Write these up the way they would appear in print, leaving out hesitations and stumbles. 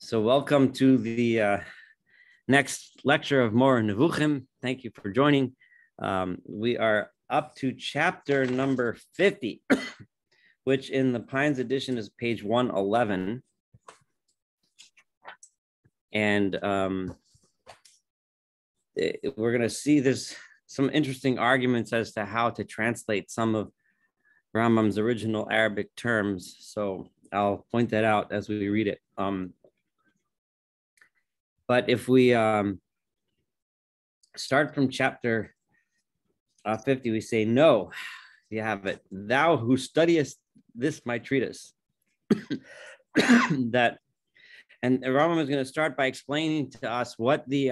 So welcome to the next lecture of More Nevuchim. Thank you for joining. We are up to chapter number 50, which in the Pines edition is page 111. And we're going to see there's some interesting arguments as to how to translate some of Rambam's original Arabic terms. So I'll point that out as we read it. But if we start from chapter 50, we say, no, you have it. Thou who studiest this, my treatise. And Rambam is going to start by explaining to us what the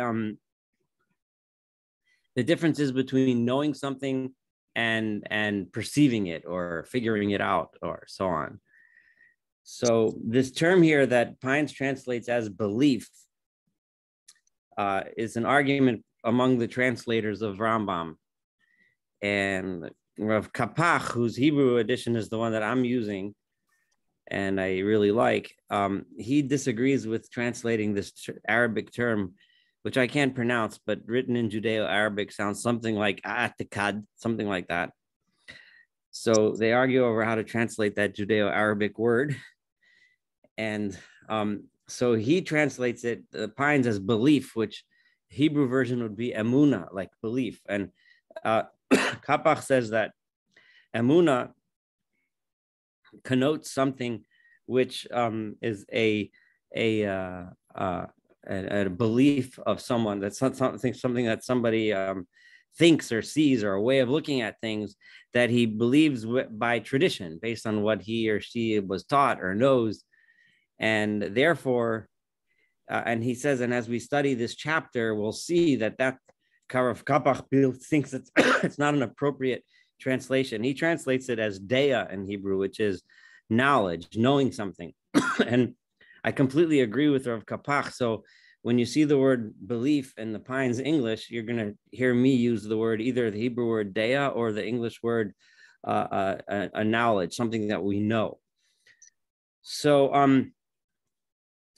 difference is between knowing something and perceiving it or figuring it out or so on. So this term here that Pines translates as belief is an argument among the translators of Rambam. And Rav Kapach, whose Hebrew edition is the one that I'm using, and I really like, he disagrees with translating this Arabic term, which I can't pronounce, but written in Judeo-Arabic sounds something like atikad, something like that. So they argue over how to translate that Judeo-Arabic word. And so he translates it, Pines, as belief, which Hebrew version would be emuna, like belief. And Kapach says that emuna connotes something which is a belief of someone. That's not something that somebody thinks or sees, or a way of looking at things that he believes by tradition, based on what he or she was taught or knows. And therefore, and he says, and as we study this chapter, we'll see that Rav Kapach thinks it's not an appropriate translation. He translates it as dea in Hebrew, which is knowledge, knowing something. And I completely agree with Rav Kapach. So when you see the word belief in the Pines English, you're going to hear me use the word, either the Hebrew word dea or the English word a knowledge, something that we know. So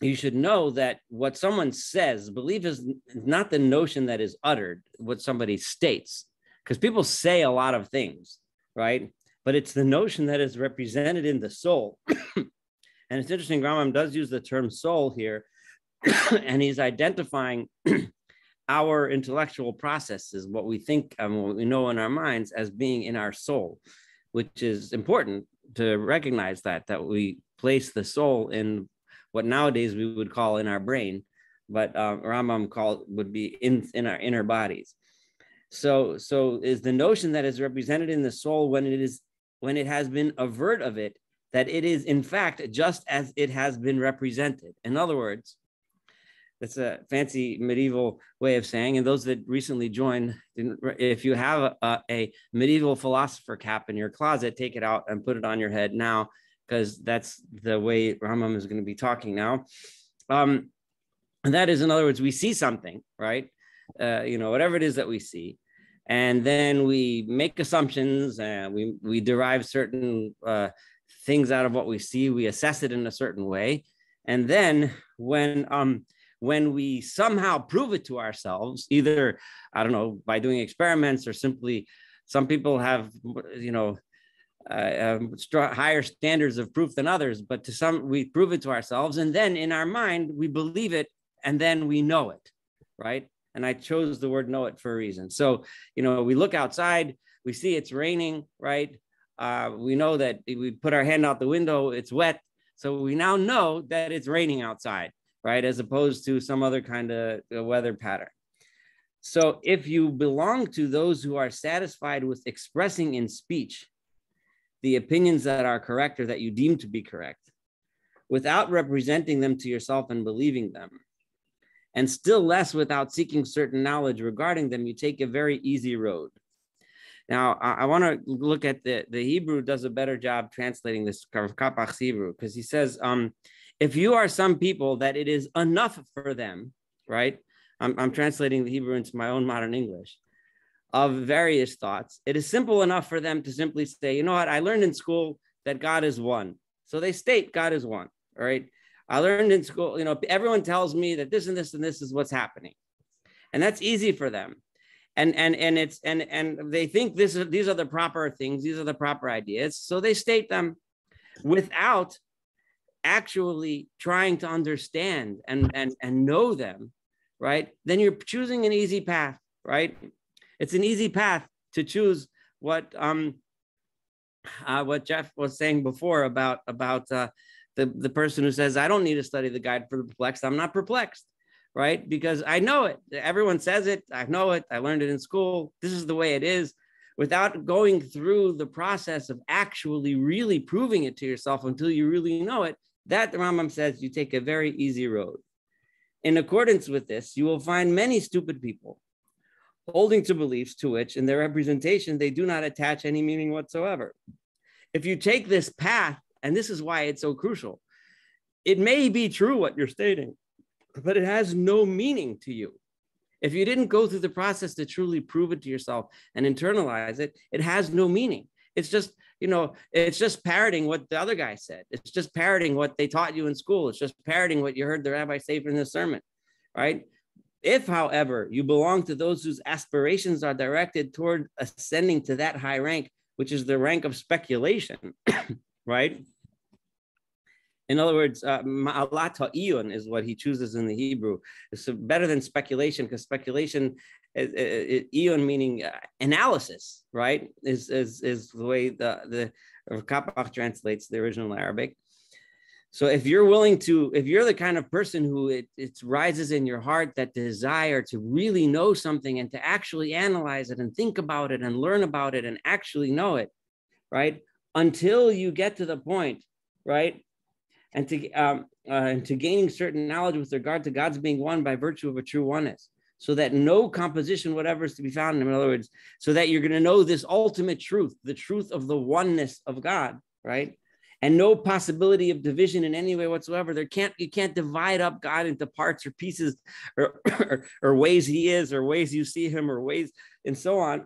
you should know that what someone says, belief is not the notion that is uttered, what somebody states, because people say a lot of things, right? But it's the notion that is represented in the soul. And it's interesting, Rambam does use the term soul here, and he's identifying our intellectual processes, what we think and what we know in our minds, as being in our soul, which is important to recognize that we place the soul in what nowadays we would call in our brain, but Rambam would be in our inner bodies. So is the notion that is represented in the soul when it has been averred of it, that it is in fact just as it has been represented. In other words, that's a fancy medieval way of saying, and those that recently joined, if you have a medieval philosopher cap in your closet, take it out and put it on your head now, because that's the way Rambam is going to be talking now. And that is, in other words, we see something, right? Whatever it is that we see, and then we make assumptions, and we derive certain things out of what we see. We assess it in a certain way, and then when we somehow prove it to ourselves, either, I don't know, by doing experiments, or simply, some people have, higher standards of proof than others, but to some, we prove it to ourselves, and then in our mind, we believe it, and then we know it, right? And I chose the word know it for a reason. So, we look outside, we see it's raining, right? We know that we put our hand out the window, it's wet. So we now know that it's raining outside, right? As opposed to some other kind of weather pattern. So if you belong to those who are satisfied with expressing in speech the opinions that are correct or that you deem to be correct, without representing them to yourself and believing them, and still less without seeking certain knowledge regarding them, you take a very easy road. Now, I want to look at the Hebrew does a better job translating this Kapach's Hebrew, because he says, if you are some people that it is enough for them, right? I'm translating the Hebrew into my own modern English, of various thoughts. It is simple enough for them to simply say, you know what, I learned in school that God is one. So they state God is one, right? I learned in school, everyone tells me that this and this and this is what's happening. And that's easy for them. And they think these are the proper things, these are the proper ideas. So they state them without actually trying to understand and know them, right? Then you're choosing an easy path, right? It's an easy path to choose what Jeff was saying before about the person who says, I don't need to study the guide for the perplexed. I'm not perplexed, right? Because I know it. Everyone says it. I know it. I learned it in school. This is the way it is, without going through the process of actually really proving it to yourself until you really know it. That, the Rambam says, you take a very easy road. In accordance with this, you will find many stupid people holding to beliefs to which, in their representation, they do not attach any meaning whatsoever. If you take this path, and this is why it's so crucial, it may be true what you're stating, but it has no meaning to you. If you didn't go through the process to truly prove it to yourself and internalize it, it has no meaning. It's just, it's just parroting what the other guy said. It's just parroting what they taught you in school. It's just parroting what you heard the rabbi say in the sermon, right? If, however, you belong to those whose aspirations are directed toward ascending to that high rank, which is the rank of speculation, right? In other words, ma'alat ha'iyun is what he chooses in the Hebrew. It's better than speculation, because speculation, iyun meaning analysis, right? Is the way the Kapach translates the original Arabic. So if you're the kind of person who it rises in your heart, that desire to really know something and to actually analyze it and think about it and learn about it and actually know it, right? Until you get to the point, right? And to gaining certain knowledge with regard to God's being one by virtue of a true oneness, so that no composition whatever is to be found. In other words, so that you're going to know this ultimate truth, the truth of the oneness of God, right? And no possibility of division in any way whatsoever. You can't divide up God into parts or pieces or ways he is, or ways you see him, or ways and so on.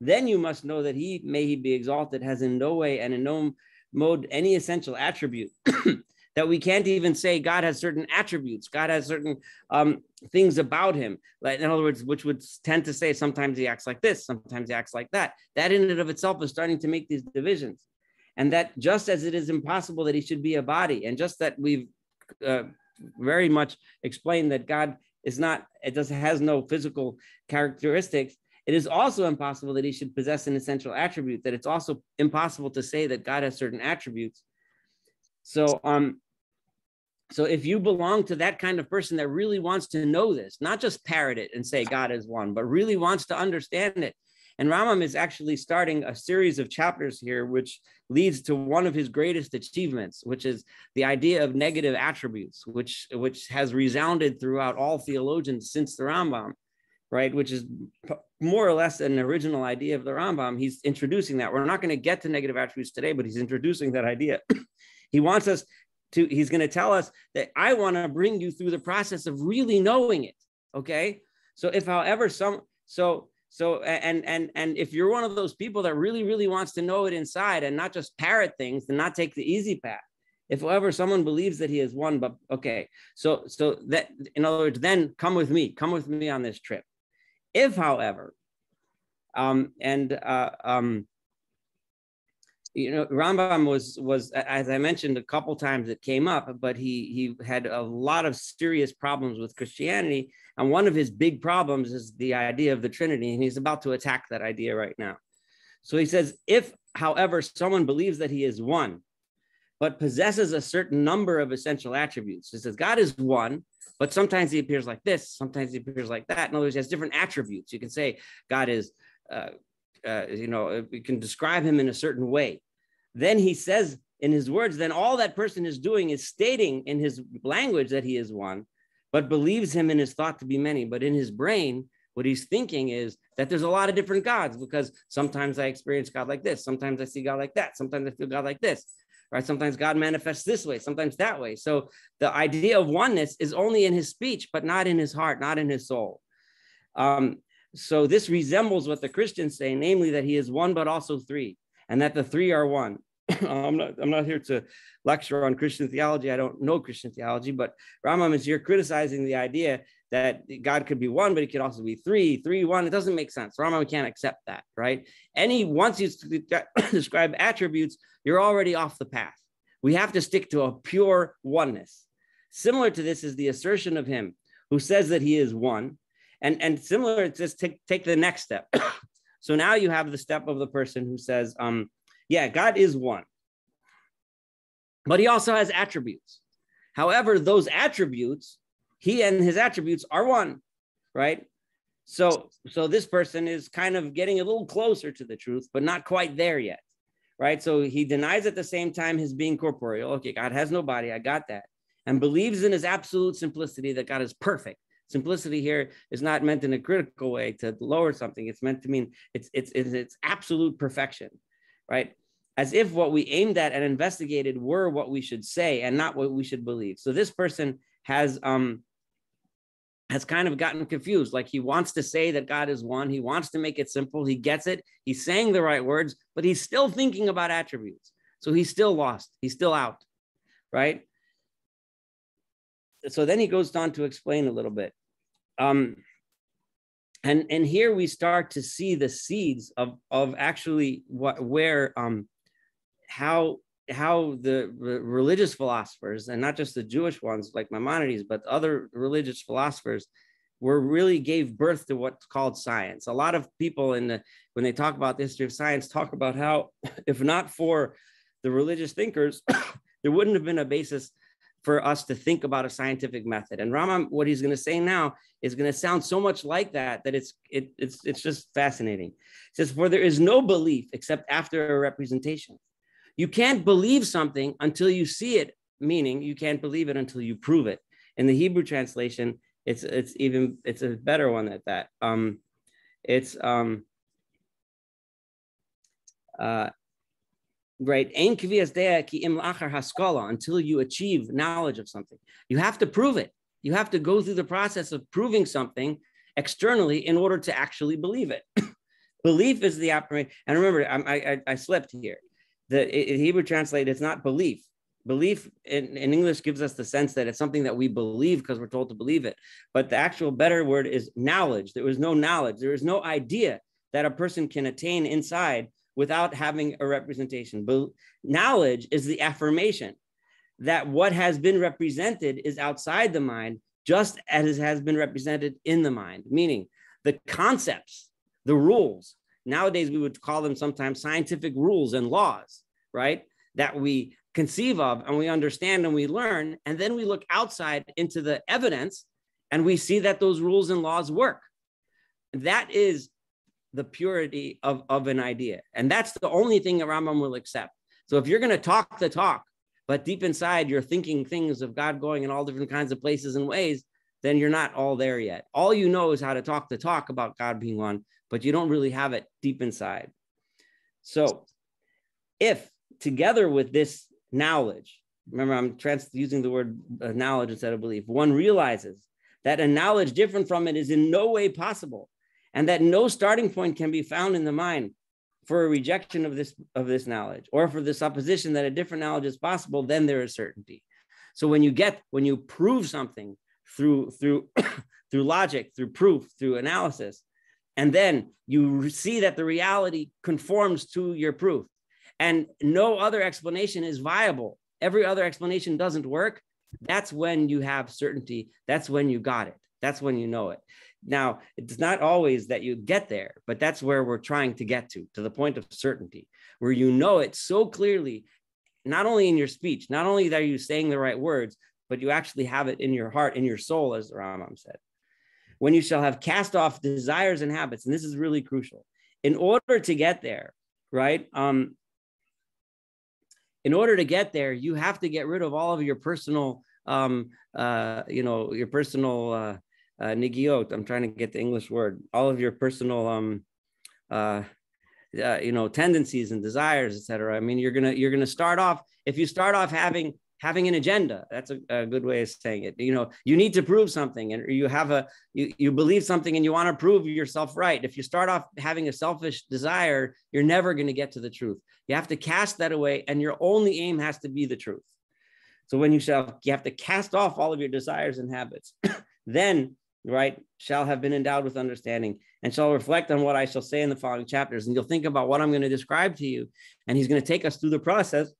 Then you must know that he, may he be exalted, has in no way and in no mode any essential attribute that we can't even say God has certain attributes. God has certain things about him. Like, in other words, which would tend to say sometimes he acts like this, sometimes he acts like that. That in and of itself is starting to make these divisions. And that just as it is impossible that he should be a body, and just that we've very much explained that God has no physical characteristics, it is also impossible that he should possess an essential attribute, that it's also impossible to say that God has certain attributes. So if you belong to that kind of person that really wants to know this, not just parrot it and say God is one, but really wants to understand it. And Rambam is actually starting a series of chapters here, which leads to one of his greatest achievements, which is the idea of negative attributes, which has resounded throughout all theologians since the Rambam, right? Which is more or less an original idea of the Rambam. He's introducing that. We're not going to get to negative attributes today, but he's introducing that idea. He's going to tell us that I want to bring you through the process of really knowing it. Okay. So if, however, and if you're one of those people that really, really wants to know it inside and not just parrot things and not take the easy path, if, however, someone believes that he is one, but okay. So that, in other words, then come with me on this trip. If, however, Rambam was, as I mentioned a couple times, it came up, but he had a lot of serious problems with Christianity. And one of his big problems is the idea of the Trinity. And he's about to attack that idea right now. So he says, if, however, someone believes that he is one, but possesses a certain number of essential attributes. He says, God is one, but sometimes he appears like this, sometimes he appears like that. In other words, he has different attributes. You can say God is, we can describe him in a certain way. Then he says in his words, then all that person is doing is stating in his language that he is one, but believes him in his thought to be many. But in his brain, what he's thinking is that there's a lot of different gods, because sometimes I experience God like this. Sometimes I see God like that. Sometimes I feel God like this, right? Sometimes God manifests this way, sometimes that way. So the idea of oneness is only in his speech, but not in his heart, not in his soul. So this resembles what the Christians say, namely that he is one, but also three, and that the three are one. I'm not here to lecture on Christian theology. I don't know Christian theology, but Rambam is here criticizing the idea that God could be one, but he could also be three, one. It doesn't make sense. Rambam can't accept that, right? Once you describe attributes, you're already off the path. We have to stick to a pure oneness. Similar to this is the assertion of him who says that he is one. And similar, just take the next step. So now you have the step of the person who says, yeah, God is one, but he also has attributes. However, those attributes, he and his attributes are one, right? So this person is kind of getting a little closer to the truth, but not quite there yet, right? So he denies at the same time his being corporeal. Okay, God has no body, I got that. And believes in his absolute simplicity, that God is perfect. Simplicity here is not meant in a critical way to lower something. It's meant to mean it's absolute perfection, right? As if what we aimed at and investigated were what we should say and not what we should believe. So this person has kind of gotten confused. Like he wants to say that God is one. He wants to make it simple. He gets it. He's saying the right words, but he's still thinking about attributes. So he's still lost. He's still out, right? So then he goes on to explain a little bit. And here we start to see the seeds of actually how the religious philosophers, and not just the Jewish ones like Maimonides, but other religious philosophers really gave birth to what's called science. A lot of people when they talk about the history of science, talk about how if not for the religious thinkers, there wouldn't have been a basis for us to think about a scientific method. And Rambam, what he's going to say now is going to sound so much like that it's just fascinating. It says, for there is no belief except after a representation. You can't believe something until you see it, meaning you can't believe it until you prove it. In the Hebrew translation, it's a better one at that. Right, until you achieve knowledge of something. You have to prove it. You have to go through the process of proving something externally in order to actually believe it. Belief is the operation. And remember, I slipped here. The Hebrew translate, it's not belief. Belief in English gives us the sense that it's something that we believe because we're told to believe it. But the actual better word is knowledge. There was no knowledge. There is no idea that a person can attain inside without having a representation. But knowledge is the affirmation that what has been represented is outside the mind, just as it has been represented in the mind, meaning the concepts, the rules. Nowadays, we would call them sometimes scientific rules and laws, right? That we conceive of and we understand and we learn, and then we look outside into the evidence and we see that those rules and laws work. That is the purity of an idea. And that's the only thing that Rambam will accept. So if you're going to talk the talk, but deep inside you're thinking things of God going in all different kinds of places and ways, then you're not all there yet. All you know is how to talk the talk about God being one, but you don't really have it deep inside. So if together with this knowledge, remember I'm using the word knowledge instead of belief, one realizes that a knowledge different from it is in no way possible, and that no starting point can be found in the mind for a rejection of this knowledge, or for the supposition that a different knowledge is possible, then there is certainty. So when you prove something through logic, through proof, through analysis, and then you see that the reality conforms to your proof, and no other explanation is viable, every other explanation doesn't work, that's when you have certainty. That's when you got it. That's when you know it. Now, it's not always that you get there, but that's where we're trying to get to the point of certainty, where you know it so clearly, not only in your speech, not only are you saying the right words, but you actually have it in your heart, in your soul, as the Rambam said. When you shall have cast off desires and habits, and this is really crucial, in order to get there, right? In order to get there, you have to get rid of all of your personal, your personal nigiot. I'm trying to get the English word. All of your personal, tendencies and desires, etc. I mean, you're gonna start off. If you start off having having an agenda. That's a good way of saying it. You need to prove something, and you believe something and you want to prove yourself right. If you start off having a selfish desire, you're never going to get to the truth. You have to cast that away, and your only aim has to be the truth. So when you have to cast off all of your desires and habits, then, right, shall have been endowed with understanding and shall reflect on what I shall say in the following chapters. And you'll think about what I'm going to describe to you. And he's going to take us through the process.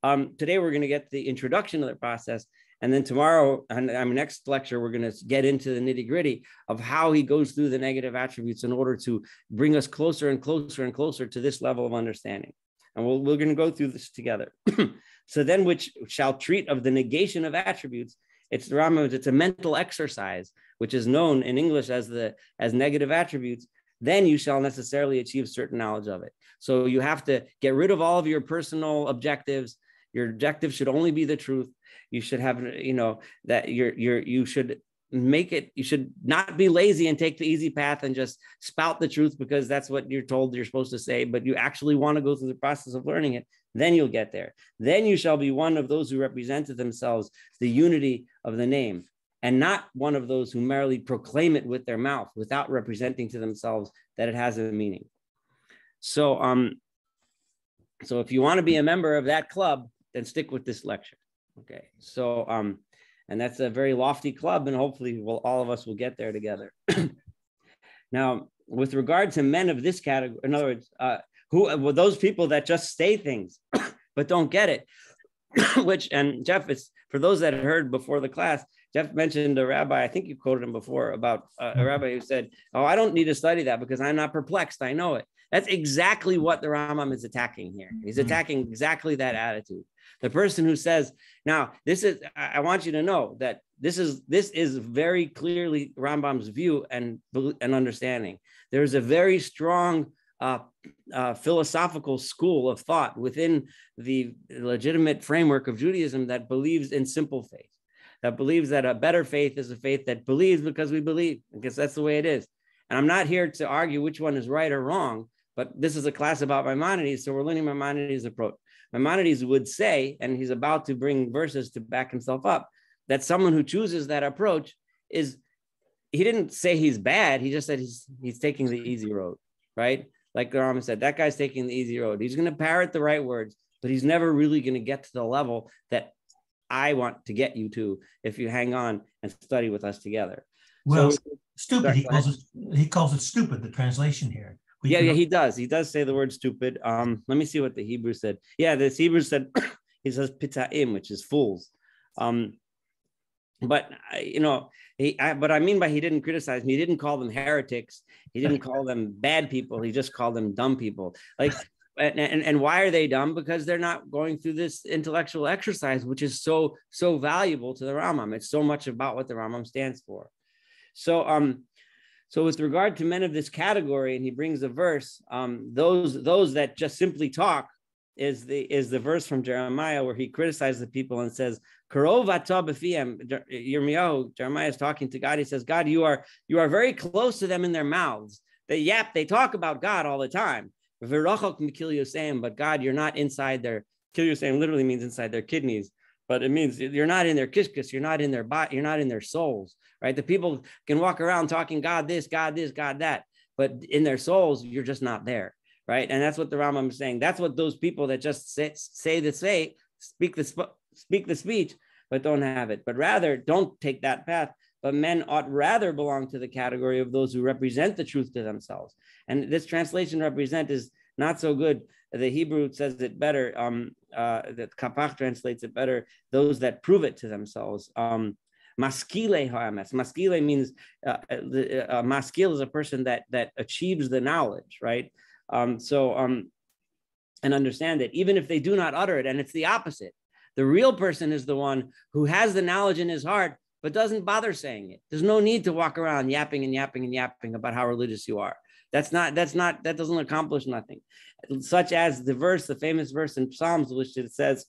Today, we're going to get the introduction of the process. And then tomorrow, and our next lecture, we're going to get into the nitty gritty of how he goes through the negative attributes in order to bring us closer and closer and closer to this level of understanding. And we're going to go through this together. So then, which shall treat of the negation of attributes. It's the Rambam. It's a mental exercise, which is known in English as negative attributes. Then you shall necessarily achieve certain knowledge of it. So you have to get rid of all of your personal objectives. Your objective should only be the truth. You should have, that you should make it. You should not be lazy and take the easy path and just spout the truth because that's what you're told you're supposed to say. But you actually want to go through the process of learning it. Then you'll get there. Then you shall be one of those who represent to themselves the unity of the name, and not one of those who merely proclaim it with their mouth without representing to themselves that it has a meaning. So if you want to be a member of that club, then stick with this lecture. Okay. So, and that's a very lofty club, and hopefully all of us will get there together. Now, with regard to men of this category, in other words, who were those people that just say things but don't get it? And Jeff, it's for those that had heard before the class, Jeff mentioned a rabbi, I think you quoted him before, about a rabbi who said, "Oh, I don't need to study that because I'm not perplexed. I know it." That's exactly what the Rambam is attacking here. He's attacking exactly that attitude. The person who says, now, I want you to know that this is very clearly Rambam's view and understanding. There's a very strong philosophical school of thought within the legitimate framework of Judaism that believes in simple faith, that believes that a better faith is a faith that believes because we believe, because that's the way it is. And I'm not here to argue which one is right or wrong, but this is a class about Maimonides, so we're learning Maimonides' approach. Maimonides would say, and he's about to bring verses to back himself up, that someone who chooses that approach he didn't say he's bad, he just said he's taking the easy road, right? Like the Rambam said, that guy's taking the easy road. He's going to parrot the right words, but he's never really going to get to the level that I want to get you to if you hang on and study with us together. Well, so, stupid, he calls it stupid, the translation here. Yeah, he does. He does say the word stupid. Let me see what the Hebrew said. Yeah, the Hebrew said, he says pita'im, which is fools. But I mean by he didn't criticize me. He didn't call them heretics. He didn't call them bad people. He just called them dumb people. Like, and why are they dumb? Because they're not going through this intellectual exercise, which is so valuable to the Rambam. It's so much about what the Rambam stands for. So with regard to men of this category, and he brings a verse, those that just simply talk is the verse from Jeremiah where he criticizes the people and says, Jeremiah is talking to God. He says, God, you are very close to them in their mouths. They talk about God all the time. But God, you're not inside their, kilyosem literally means inside their kidneys, but it means you're not in their kishkis, you're not in their body, you're not in their souls, right? The people can walk around talking God this, God that, but in their souls, you're just not there, right? And that's what the Rambam is saying. That's what those people that just speak the speech, but don't have it. But rather, don't take that path. But men ought rather belong to the category of those who represent the truth to themselves. And this translation represent is not so good. The Hebrew says it better. That Kapach translates it better. Those that prove it to themselves. Maskile ha'emes. Maskile means maskil is a person that achieves the knowledge, right? And understand it, even if they do not utter it. And it's the opposite. The real person is the one who has the knowledge in his heart, but doesn't bother saying it. There's no need to walk around yapping about how religious you are. That doesn't accomplish nothing. Such as the famous verse in Psalms, which it says,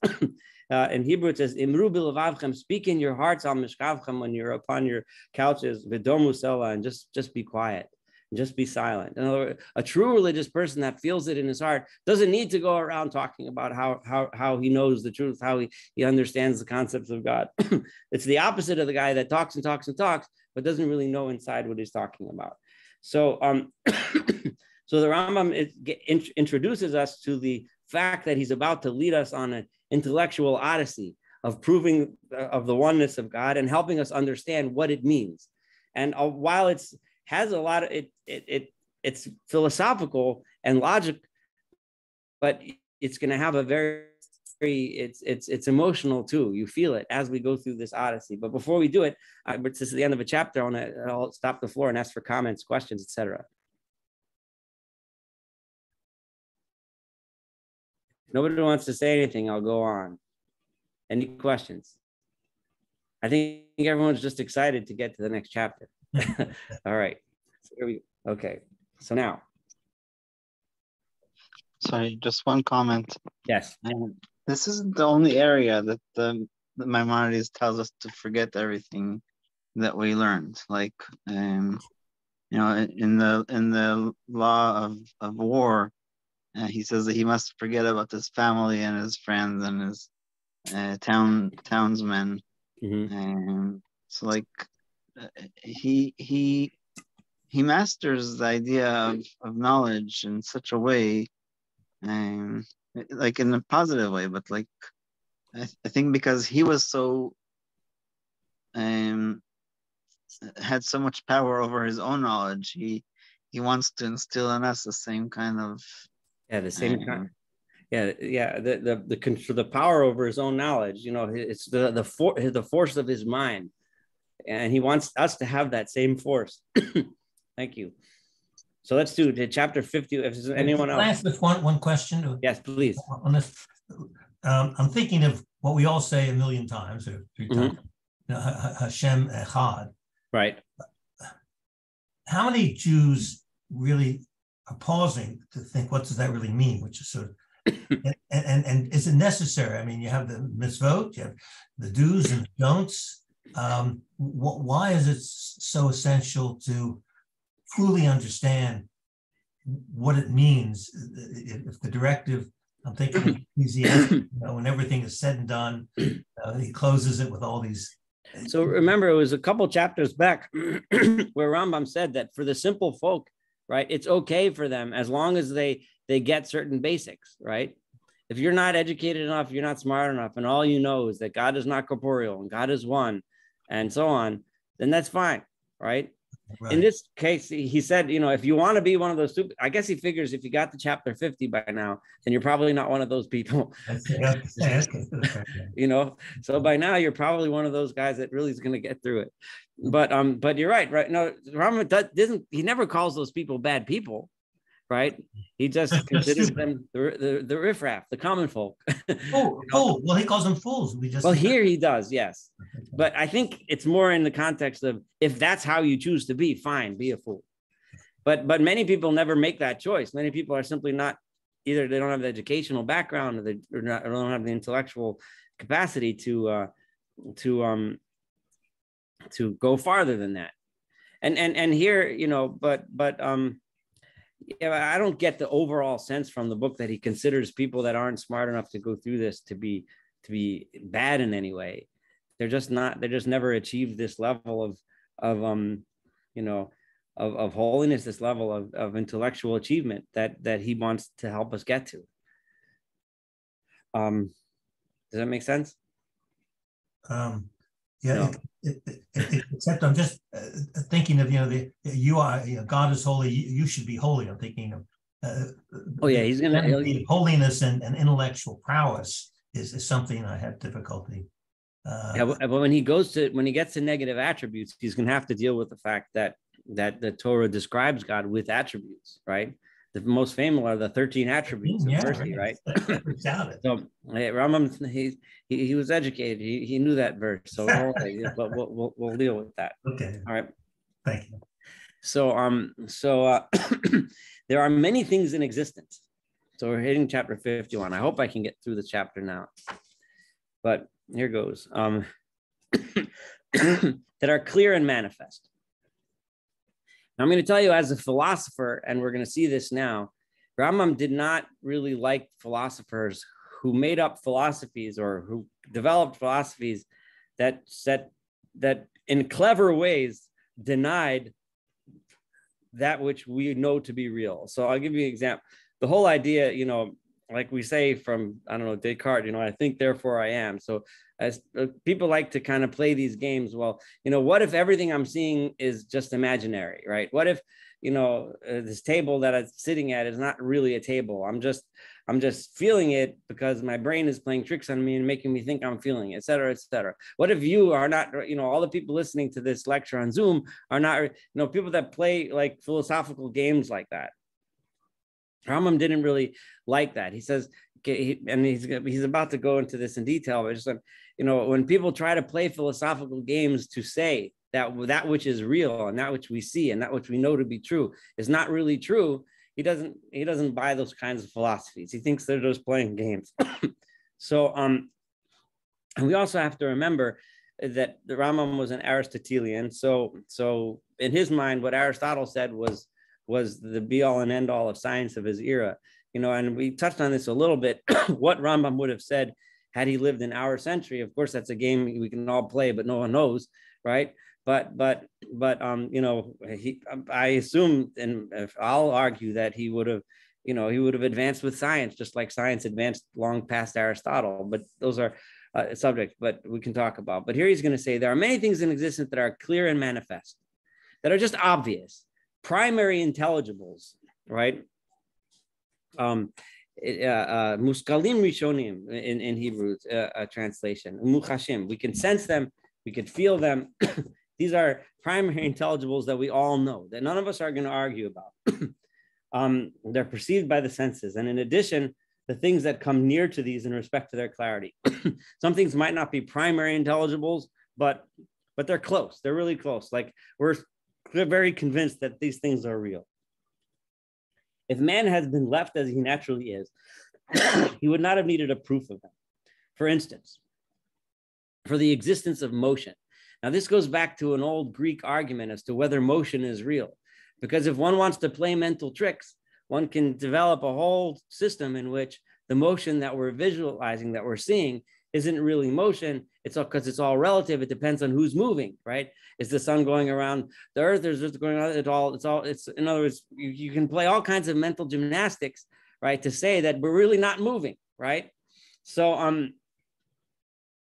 in Hebrew, it says, Imru bilavavchem, speak in your hearts al mishkavchem, when you're upon your couches, v'domu sela, and just be quiet. Just be silent. In other words, a true religious person that feels it in his heart doesn't need to go around talking about how he knows the truth, how he understands the concepts of God. It's the opposite of the guy that talks and talks and talks, but doesn't really know inside what he's talking about. So, so the Rambam introduces us to the fact that he's about to lead us on an intellectual odyssey of proving of the oneness of God and helping us understand what it means. And while it's has a lot of it's philosophical and logic, but it's going to have a very it's emotional too. You feel it as we go through this odyssey. But before we do it, this is the end of a chapter. I'll stop the floor and ask for comments, questions, etc. If nobody wants to say anything, I'll go on. Any questions? I think everyone's just excited to get to the next chapter. All right. So here we go. Okay. So now. Sorry, just one comment. Yes. This isn't the only area that the Maimonides tells us to forget everything that we learned. Like, you know, in the law of war, he says that he must forget about his family and his friends and his townsmen. Mm-hmm. So, like, he masters the idea of knowledge in such a way, like in a positive way, but like I think because he was so had so much power over his own knowledge, he wants to instill in us the same kind of the same kind. The power over his own knowledge. You know, it's the force of his mind, and he wants us to have that same force. Thank you. So let's do chapter 50. If there's anyone else. Can I ask this one question? Yes, please. On this, I'm thinking of what we all say a million times or 3 times. You know, Hashem Echad. Right. How many Jews really are pausing to think, what does that really mean? Which is sort of, and is it necessary? I mean, you have the mitzvot, you have the do's and don'ts. Why is it so essential to fully understand what it means? If the directive, I'm thinking of Ecclesiastes, you know, when everything is said and done, he closes it with all these. So remember, it was a couple chapters back where Rambam said that for the simple folk, right, it's okay for them as long as they get certain basics, right? If you're not educated enough, you're not smart enough, and all you know is that God is not corporeal and God is one, and so on, then that's fine, right? Right. In this case, he said, you know, if you want to be one of those two, I guess he figures if you got to chapter 50 by now, then you're probably not one of those people. You know, so by now you're probably one of those guys that really is going to get through it. But you're right. No, Rambam he never calls those people bad people, right? He just considers them the riffraff, the common folk. Oh, well, he calls them fools. Here he does, yes. But I think it's more in the context of if that's how you choose to be, fine, be a fool. But many people never make that choice. Many people are simply not, either they don't have the educational background or they don't have the intellectual capacity to go farther than that. And here, you know, I don't get the overall sense from the book that he considers people that aren't smart enough to go through this to be bad in any way. They're just not. They just never achieved this level of holiness, this level of intellectual achievement that he wants to help us get to. Does that make sense? Yeah. No. Except I'm just thinking of, you are, God is holy. You should be holy. I'm thinking of. He's gonna holiness and intellectual prowess is something I have difficulty. But when he gets to negative attributes, he's going to have to deal with the fact that the Torah describes God with attributes, right? The most famous are the 13 attributes of mercy, right? So Rambam, he was educated. He knew that verse. So but we'll deal with that. Okay. All right. Thank you. So there are many things in existence. So we're hitting chapter 51. I hope I can get through the chapter now. But here goes. That are clear and manifest. I'm going to tell you as a philosopher, and we're going to see this now, Rambam did not really like philosophers who made up philosophies or who developed philosophies that in clever ways denied that which we know to be real. So I'll give you an example. The whole idea, like we say from, I don't know, Descartes, I think, therefore I am. So as people like to kind of play these games, well, what if everything I'm seeing is just imaginary, right? What if, this table that I'm sitting at is not really a table. I'm just feeling it because my brain is playing tricks on me and making me think I'm feeling it, et cetera, et cetera. What if you are not, all the people listening to this lecture on Zoom are not, people that play like philosophical games like that. Rambam didn't really like that. He says, and he's about to go into this in detail, but just when people try to play philosophical games to say that which is real and that which we see and that which we know to be true is not really true, he doesn't buy those kinds of philosophies. He thinks they're just playing games. So and we also have to remember that the Rambam was an Aristotelian. So in his mind, what Aristotle said was the be all and end all of science of his era. And we touched on this a little bit, what Rambam would have said had he lived in our century. Of course, that's a game we can all play, but no one knows, right? But I assume, and I'll argue that he would have advanced with science, just like science advanced long past Aristotle. But those are subjects, but we can talk about. But here he's going to say there are many things in existence that are clear and manifest, that are just obvious, primary intelligibles, right? Muskalim rishonim in Hebrew translation. Muchashim, we can sense them, we could feel them. These are primary intelligibles that we all know, that none of us are going to argue about. They're perceived by the senses. And in addition, the things that come near to these in respect to their clarity. Some things might not be primary intelligibles, but they're close. They're really close. Like we're very convinced that these things are real. If man has been left as he naturally is, he would not have needed a proof of them. For instance, for the existence of motion. Now, this goes back to an old Greek argument as to whether motion is real. Because if one wants to play mental tricks, one can develop a whole system in which the motion that we're visualizing, that we're seeing, isn't really motion. It's all because it's all relative. It depends on who's moving, right? Is the sun going around the earth? Is it going on? It's in other words, you can play all kinds of mental gymnastics, right? To say that we're really not moving, right? So,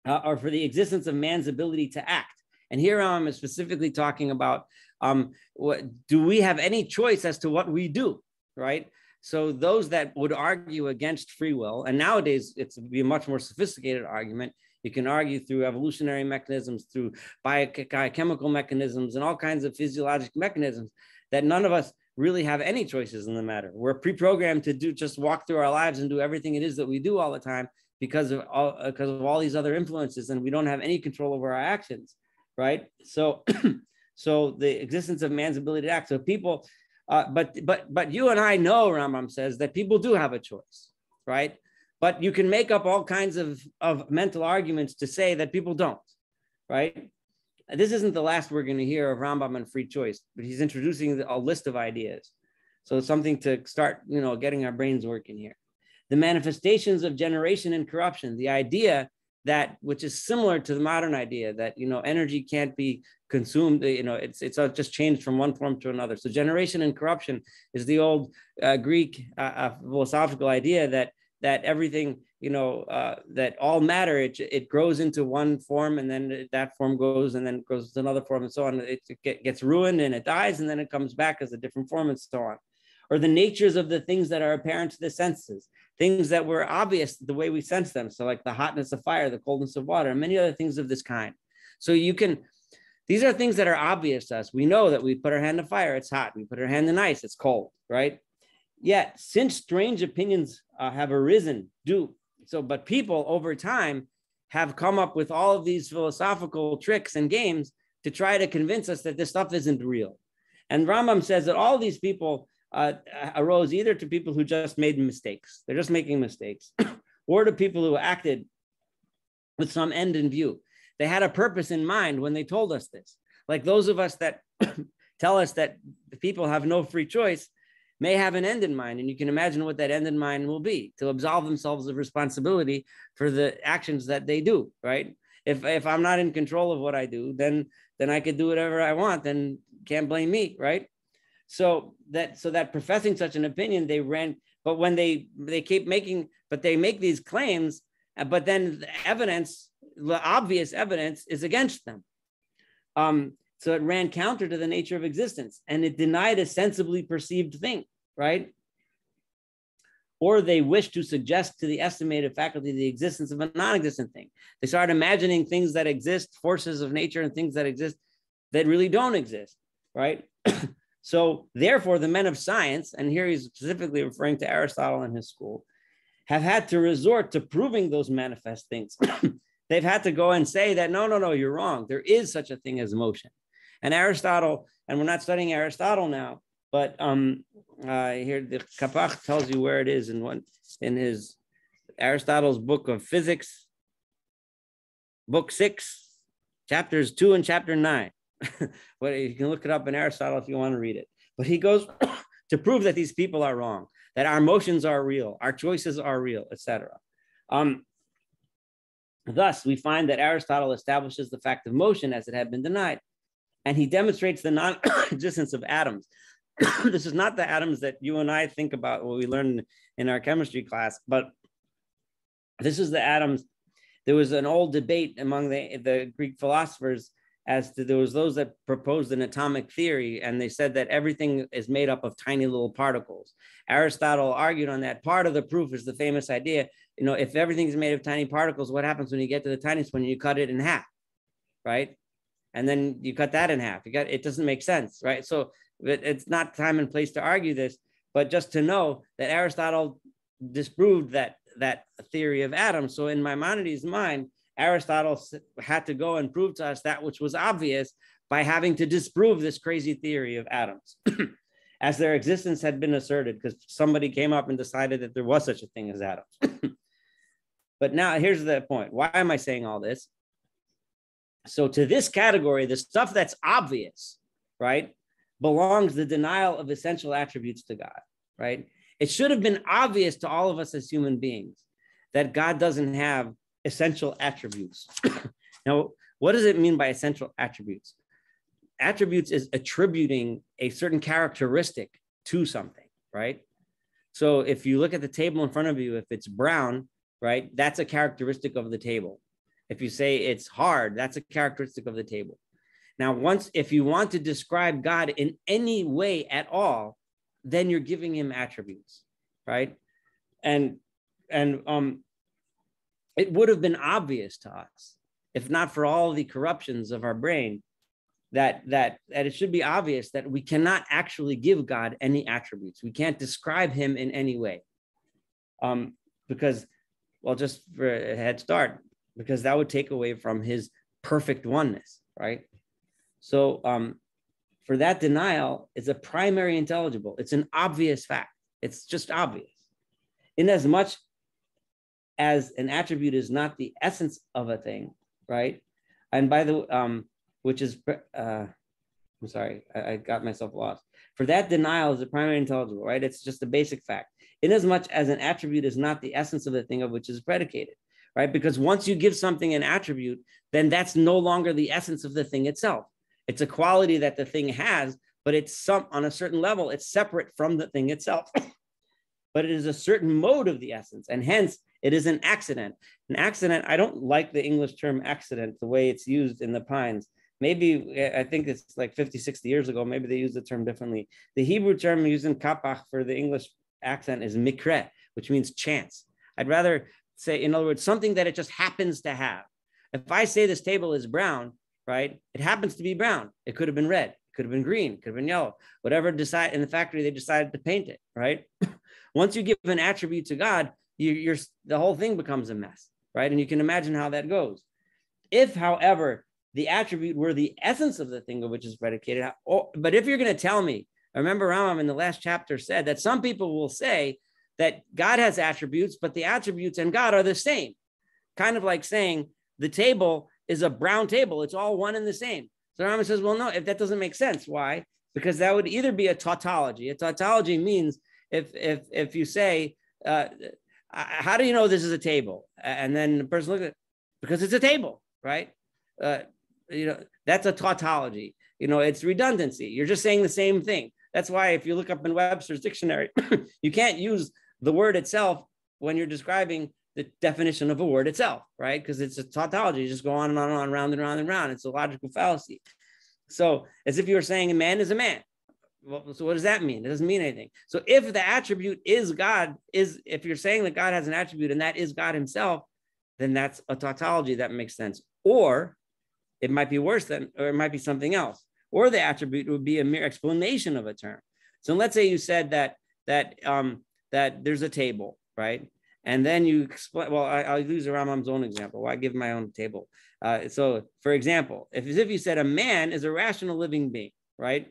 or for the existence of man's ability to act. And here I'm specifically talking about, do we have any choice as to what we do, right? So those that would argue against free will, and nowadays it's be a much more sophisticated argument. You can argue through evolutionary mechanisms, through biochemical mechanisms, and all kinds of physiologic mechanisms that none of us really have any choices in the matter. We're pre-programmed to just walk through our lives and do everything it is that we do all the time because of all these other influences, and we don't have any control over our actions, right? So, so the existence of man's ability to act. So people. But you and I know, Rambam says, that people do have a choice, right? But you can make up all kinds of mental arguments to say that people don't, right? This isn't the last we're going to hear of Rambam and free choice, but he's introducing a list of ideas. So it's something to start, getting our brains working here. The manifestations of generation and corruption, the idea that, which is similar to the modern idea that, energy can't be consumed, it's just changed from one form to another. So generation and corruption is the old Greek philosophical idea that everything, that all matter, it grows into one form and then that form goes and then goes to another form and so on. It gets ruined and it dies and then it comes back as a different form and so on. Or the natures of the things that are apparent to the senses, things that were obvious the way we sense them. So like the hotness of fire, the coldness of water, and many other things of this kind. So these are things that are obvious to us. We know that we put our hand to fire, it's hot. We put our hand in ice, it's cold, right? Yet, since strange opinions have arisen, but people over time have come up with all of these philosophical tricks and games to try to convince us that this stuff isn't real. And Rambam says that all these people arose either to people who just made mistakes, they're just making mistakes, or to people who acted with some end in view. They had a purpose in mind when they told us this. Like those of us that tell us that the people have no free choice may have an end in mind. And you can imagine what that end in mind will be, to absolve themselves of responsibility for the actions that they do, right? If I'm not in control of what I do, then I could do whatever I want, then can't blame me, right? So that professing such an opinion, they ran, but when they keep making, but they make these claims, but then the evidence, the obvious evidence is against them. So it ran counter to the nature of existence, and it denied a sensibly perceived thing, right? Or they wish to suggest to the estimated faculty the existence of a non-existent thing. They start imagining things that exist, forces of nature and things that exist that really don't exist, right? So therefore, the men of science, and here he's specifically referring to Aristotle and his school, have had to resort to proving those manifest things. They've had to go and say that, no, you're wrong. There is such a thing as motion. And Aristotle, and we're not studying Aristotle now, but here the Kapach tells you where it is in his Aristotle's book of physics, book 6, chapters 2 and chapter 9. Well, you can look it up in Aristotle if you want to read it. But he goes to prove that these people are wrong, that our motions are real, our choices are real, etc. Thus, we find that Aristotle establishes the fact of motion as it had been denied, and he demonstrates the non-existence of atoms. This is not the atoms that you and I think about, what we learned in our chemistry class, but this is the atoms. There was an old debate among the Greek philosophers as to, there was those that proposed an atomic theory, and they said that everything is made up of tiny little particles. Aristotle argued on that. Part of the proof is the famous idea, if everything's made of tiny particles, what happens when you get to the tiniest one? You cut it in half, right? And then you cut that in half. It doesn't make sense, right? So it's not time and place to argue this, but just to know that Aristotle disproved that theory of atoms. So in Maimonides' mind, Aristotle had to go and prove to us that which was obvious by having to disprove this crazy theory of atoms, as their existence had been asserted, because somebody came up and decided that there was such a thing as atoms. But now here's the point. Why am I saying all this? So to this category, the stuff that's obvious, right, belongs the denial of essential attributes to God, right? It should have been obvious to all of us as human beings that God doesn't have essential attributes. Now, what does it mean by essential attributes? Attributes is attributing a certain characteristic to something, right? So if you look at the table in front of you, if it's brown, right, that's a characteristic of the table. If you say it's hard, that's a characteristic of the table. Now, if you want to describe God in any way at all, then you're giving him attributes, right? And it would have been obvious to us, if not for all the corruptions of our brain, that it should be obvious that we cannot actually give God any attributes. We can't describe him in any way. Because, well, just for a head start, because that would take away from his perfect oneness, right? So for that denial, it's a primary intelligible. It's an obvious fact. It's just obvious. Inasmuch as an attribute is not the essence of a thing, right? And by the, which is, I'm sorry, I got myself lost. For that denial is a primary intelligible, right? It's just a basic fact. Inasmuch as an attribute is not the essence of the thing of which is predicated, right? Because once you give something an attribute, then that's no longer the essence of the thing itself. It's a quality that the thing has, but it's on a certain level, it's separate from the thing itself. But it is a certain mode of the essence, and hence it is an accident. An accident, I don't like the English term accident, the way it's used in the Pines. Maybe, I think it's like 50, 60 years ago, maybe they used the term differently. The Hebrew term used in Kapach for the English accent is mikre, which means chance. I'd rather say, in other words, something that it just happens to have. If I say this table is brown, right, it happens to be brown. It could have been red, it could have been green, it could have been yellow, whatever in the factory, they decided to paint it, right? Once you give an attribute to God, the whole thing becomes a mess, right? And you can imagine how that goes. If, however, the attribute were the essence of the thing of which is predicated, but if you're going to tell me, I remember Rambam in the last chapter said that some people will say that God has attributes, but the attributes and God are the same. Kind of like saying the table is a brown table. It's all one and the same. So Rambam says, well, no, if that doesn't make sense. Why? because that would either be a tautology. A tautology means if you say, how do you know this is a table? And then the person looks at it, because it's a table, right? That's a tautology. It's redundancy. You're just saying the same thing. That's why if you look up in Webster's dictionary, you can't use the word itself when you're describing the definition of a word itself, right? Because it's a tautology. You just go on and on and on, round and round and round. It's a logical fallacy. So as if you were saying a man is a man. Well, so what does that mean? It doesn't mean anything. So if the attribute is God, if you're saying that God has an attribute and that is God himself, then that's a tautology that makes sense. Or it might be worse than, or it might be something else. Or the attribute would be a mere explanation of a term. So let's say you said that there's a table, right? And then you explain, well, I'll use Rambam's own example. Why give my own table? So for example, if you said a man is a rational living being, right?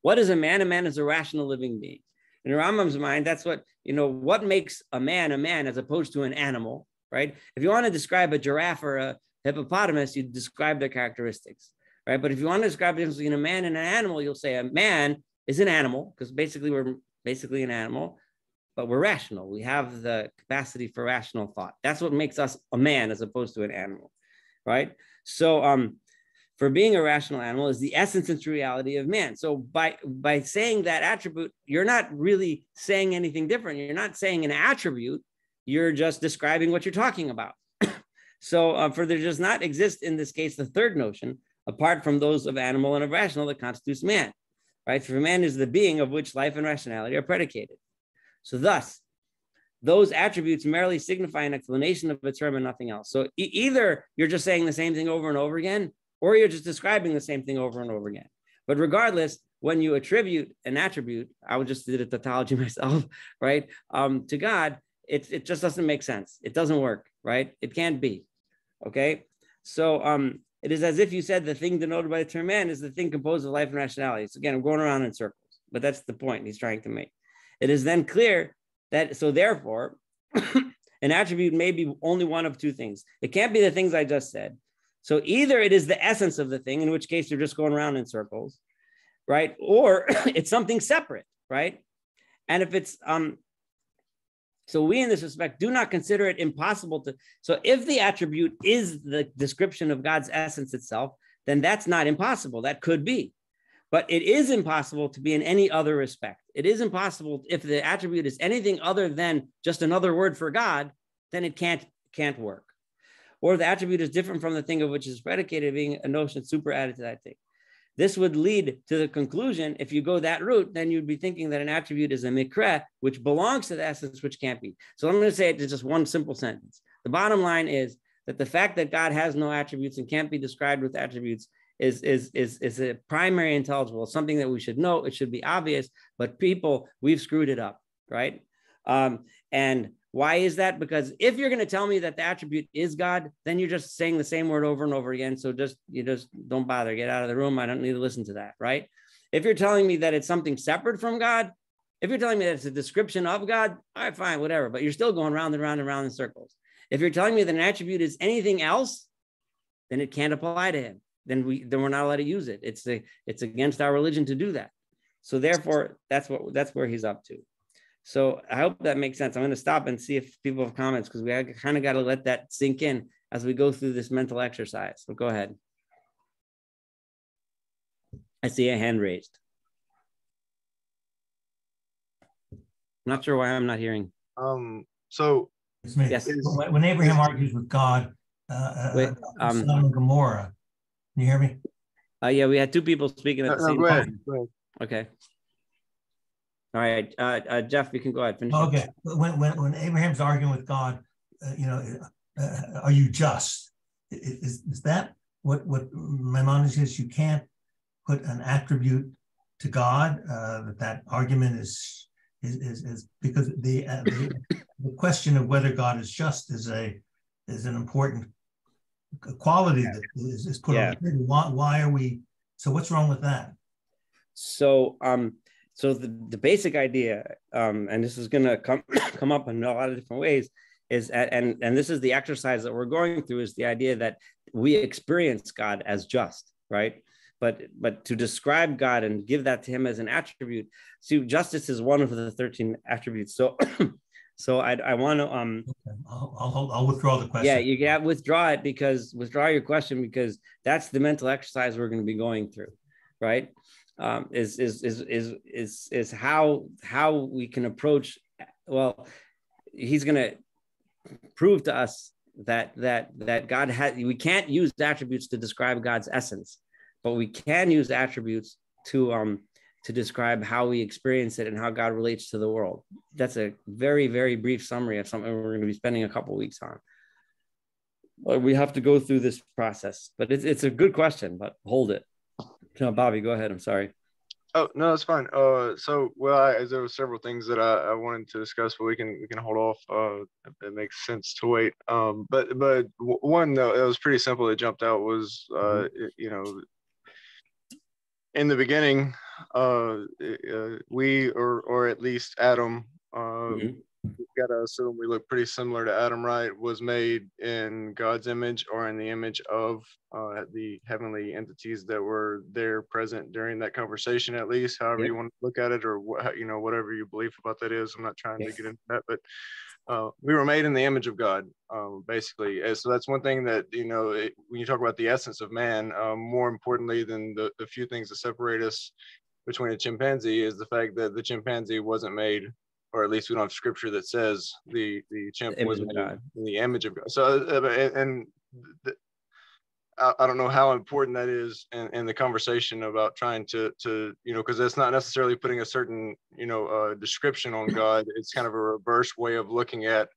What is a man? A man is a rational living being. In Rambam's mind, that's what makes a man as opposed to an animal, right? If you want to describe a giraffe or a hippopotamus, you describe their characteristics, right? But if you want to describe the difference between a man and an animal, you'll say a man is an animal, because basically we're basically an animal, but we're rational. We have the capacity for rational thought. That's what makes us a man as opposed to an animal, right? So for being a rational animal is the essence and true reality of man. So by saying that attribute, you're not really saying anything different. You're not saying an attribute. You're just describing what you're talking about. So for there does not exist in this case the third notion, apart from those of animal and of rational, that constitutes man, right? For man is the being of which life and rationality are predicated. So thus, those attributes merely signify an explanation of a term and nothing else. So either you're just saying the same thing over and over again, or you're just describing the same thing over and over again. But regardless, when you attribute an attribute, I would just did a tautology myself, right? To God, it just doesn't make sense. It doesn't work, right? It can't be, okay? So it is as if you said the thing denoted by the term man is the thing composed of life and rationality. So again, I'm going around in circles, but that's the point he's trying to make. It is then clear that, so therefore, an attribute may be only one of two things. It can't be the things I just said. So either it is the essence of the thing, in which case you're just going around in circles, right? Or it's something separate, right? And if it's, so we in this respect do not consider it impossible to, so if the attribute is the description of God's essence itself, then that's not impossible. That could be. But it is impossible to be in any other respect. It is impossible if the attribute is anything other than just another word for God, then it can't work. Or the attribute is different from the thing of which is predicated, being a notion super added to that thing. This would lead to the conclusion, if you go that route, then you'd be thinking that an attribute is a mikra, which belongs to the essence, which can't be. So I'm going to say it in just one simple sentence. The bottom line is that the fact that God has no attributes and can't be described with attributes is a primary intelligible, something that we should know. It should be obvious, but people, we've screwed it up, right? And why is that? Because if you're going to tell me that the attribute is God, then you're just saying the same word over and over again. So you just don't bother, get out of the room. I don't need to listen to that, right? If you're telling me that it's something separate from God, if you're telling me that it's a description of God, all right, fine, whatever. But you're still going round and round and round in circles. If you're telling me that an attribute is anything else, then it can't apply to him. Then we're not allowed to use it. It's against our religion to do that. So therefore, that's where he's up to. So I hope that makes sense. I'm going to stop and see if people have comments, because we kind of got to let that sink in as we go through this mental exercise. So go ahead. I see a hand raised. I'm not sure why I'm not hearing. So it's me. Yes. When Abraham argues with God, Sodom and Gomorrah, can you hear me? Yeah, we had two people speaking at the same time. Go ahead. Okay. All right, Jeff, you can go ahead. Finish. Okay. When Abraham's arguing with God, are you just? Is that what Maimonides says? You can't put an attribute to God. That argument is because the question of whether God is just is an important quality that is put on the table. Why are we? So what's wrong with that? So so the basic idea, and this is going to come up in a lot of different ways, is and this is the exercise that we're going through, is the idea that we experience God as just, right? but to describe God and give that to him as an attribute. See, justice is one of the 13 attributes. So so I want to okay. I'll withdraw the question. yeah, you can withdraw your question, because that's the mental exercise we're going to be going through, right? Is how we can approach. Well, he's going to prove to us that God has. We can't use attributes to describe God's essence, but we can use attributes to describe how we experience it and how God relates to the world. That's a very, very brief summary of something we're going to be spending a couple of weeks on. We have to go through this process, but it's a good question, but hold it. No, Bobby, go ahead. I'm sorry. Oh, no, that's fine. There were several things that I wanted to discuss, but we can hold off. It makes sense to wait. But one though, it was pretty simple. It jumped out was, in the beginning, we or at least Adam, we gotta assume we look pretty similar to Adam, right? Was made in God's image or in the image of the heavenly entities that were there present during that conversation, at least, however you want to look at it, or whatever your belief about that is. I'm not trying to get into that, but we were made in the image of God, basically. And so that's one thing that, when you talk about the essence of man, more importantly than the few things that separate us between a chimpanzee is the fact that the chimpanzee wasn't made, or at least we don't have scripture that says the chimp was made in the image of God. So, I don't know how important that is in the conversation about trying to because that's not necessarily putting a certain, description on God. It's kind of a reverse way of looking at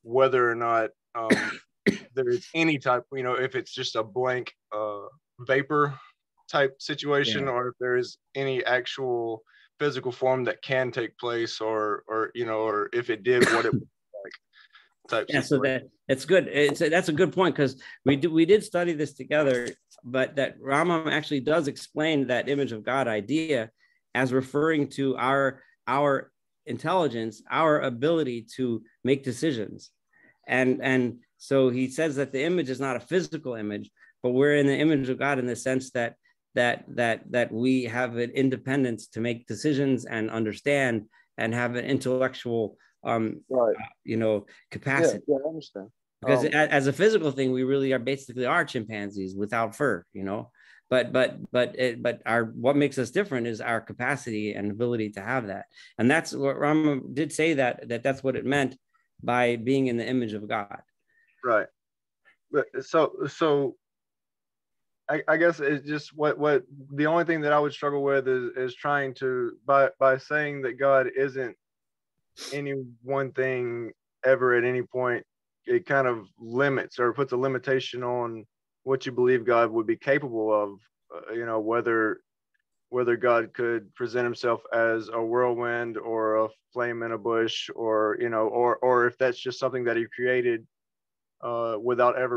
whether or not there is any type, if it's just a blank vapor type situation, or if there is any actual physical form that can take place, or if it did, what it would like. Type so that's good. That's a good point, because we did study this together, but that Rambam actually does explain that image of God idea as referring to our intelligence, our ability to make decisions, and so he says that the image is not a physical image, but we're in the image of God in the sense that we have an independence to make decisions and understand and have an intellectual capacity. Yeah, I understand. Because as a physical thing, we really are basically chimpanzees without fur, but what makes us different is our capacity and ability to have that. And that's what Rambam did say, that's what it meant by being in the image of God. Right. But so I guess it's just what the only thing that I would struggle with is trying to by saying that God isn't any one thing ever at any point. It kind of limits or puts a limitation on what you believe God would be capable of. Whether God could present himself as a whirlwind or a flame in a bush, or or if that's just something that he created without ever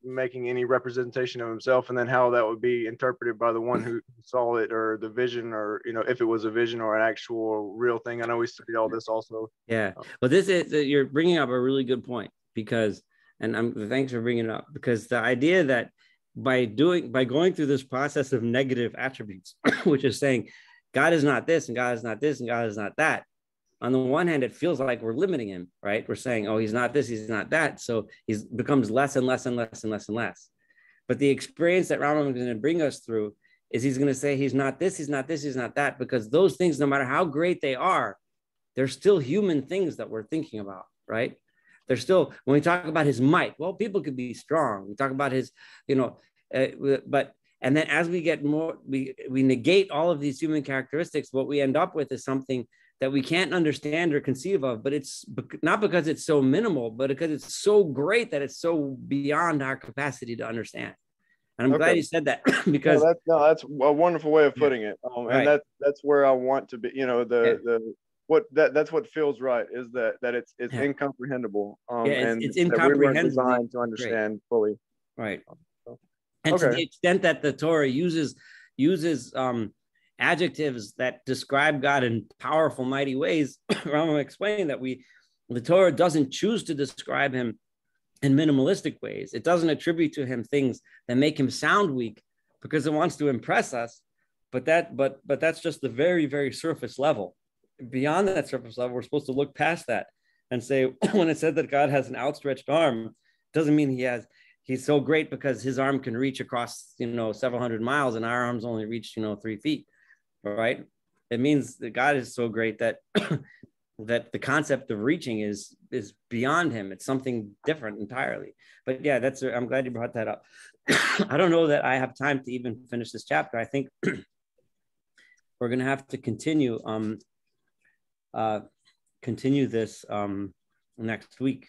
making any representation of himself, and then how that would be interpreted by the one who saw it, or the vision, or if it was a vision or an actual real thing. I know we studied all this also. Yeah, well, this is you're bringing up a really good point, because, and thanks for bringing it up, because the idea that by going through this process of negative attributes, which is saying God is not this and God is not this and God is not that, on the one hand, it feels like we're limiting him, right? We're saying, oh, he's not this, he's not that. So he becomes less and less and less and less and less. But the experience that Rambam is going to bring us through is he's going to say he's not this, he's not this, he's not that, because those things, no matter how great they are, they're still human things that we're thinking about, right? They're still, when we talk about his might, well, people could be strong. We talk about his, and then as we get more, we negate all of these human characteristics, what we end up with is something that we can't understand or conceive of, but it's not because it's so minimal, but because it's so great that it's so beyond our capacity to understand. And I'm glad you said that, because that's a wonderful way of putting it. Right. And that's where I want to be. That's what feels right, is that it's incomprehensible. It's incomprehensible. We weren't designed to understand fully. Right. And to the extent that the Torah uses adjectives that describe God in powerful, mighty ways, Rambam explained that the Torah doesn't choose to describe him in minimalistic ways. It doesn't attribute to him things that make him sound weak, because it wants to impress us. But that's just the very, very surface level. Beyond that surface level, we're supposed to look past that and say, when it said that God has an outstretched arm, doesn't mean he's so great because his arm can reach across, several hundred miles, and our arms only reach, 3 feet, right? It means that God is so great that that the concept of reaching is beyond him. It's something different entirely. But yeah, I'm glad you brought that up. I don't know that I have time to even finish this chapter. I think we're going to have to continue this next week.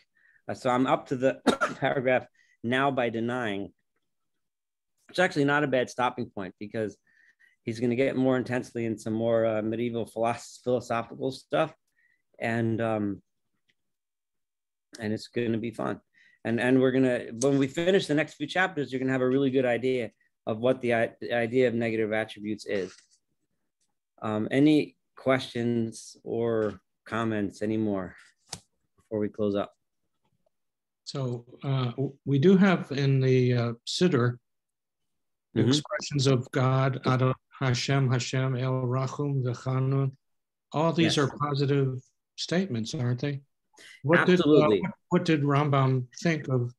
So I'm up to the paragraph now by denying. It's actually not a bad stopping point because he's going to get more intensely in some more medieval philosophical stuff, and it's going to be fun. And we're going to, when we finish the next few chapters, you're going to have a really good idea of what the idea of negative attributes is. Any questions or comments anymore before we close up? So we do have in the Siddur expressions of God, Adon Hashem, Hashem, El Rachum, V'chanun. All these are positive statements, aren't they? Absolutely. What did Rambam think of?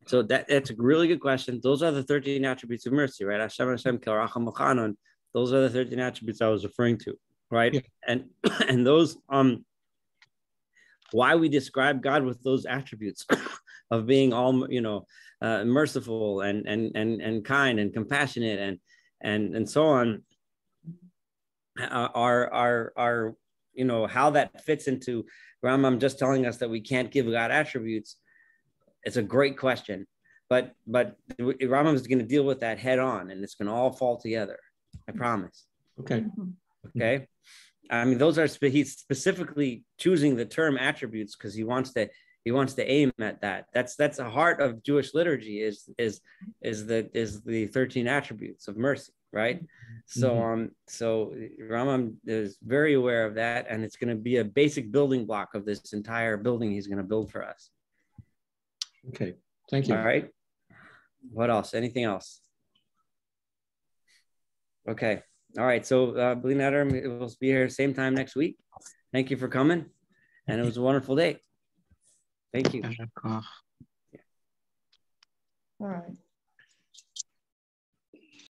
So that's a really good question. Those are the 13 attributes of mercy, right? Hashem, Hashem, Kel Rachum, V'chanun. Those are the 13 attributes I was referring to, right? Yeah. And those why we describe God with those attributes of being all merciful and kind and compassionate and so on are how that fits into Rambam just telling us that we can't give God attributes. It's a great question, but Rambam is going to deal with that head on, and it's going to all fall together. I promise. Okay. I mean, he's specifically choosing the term attributes because he wants to aim at that. That's the heart of Jewish liturgy is the 13 attributes of mercy, right? So so Rambam is very aware of that, and it's going to be a basic building block of this entire building he's going to build for us. Okay, thank you. All right. What else? Anything else? Okay. All right. So we'll be here same time next week. Thank you for coming. And it was a wonderful day. Thank you. Yeah. All right.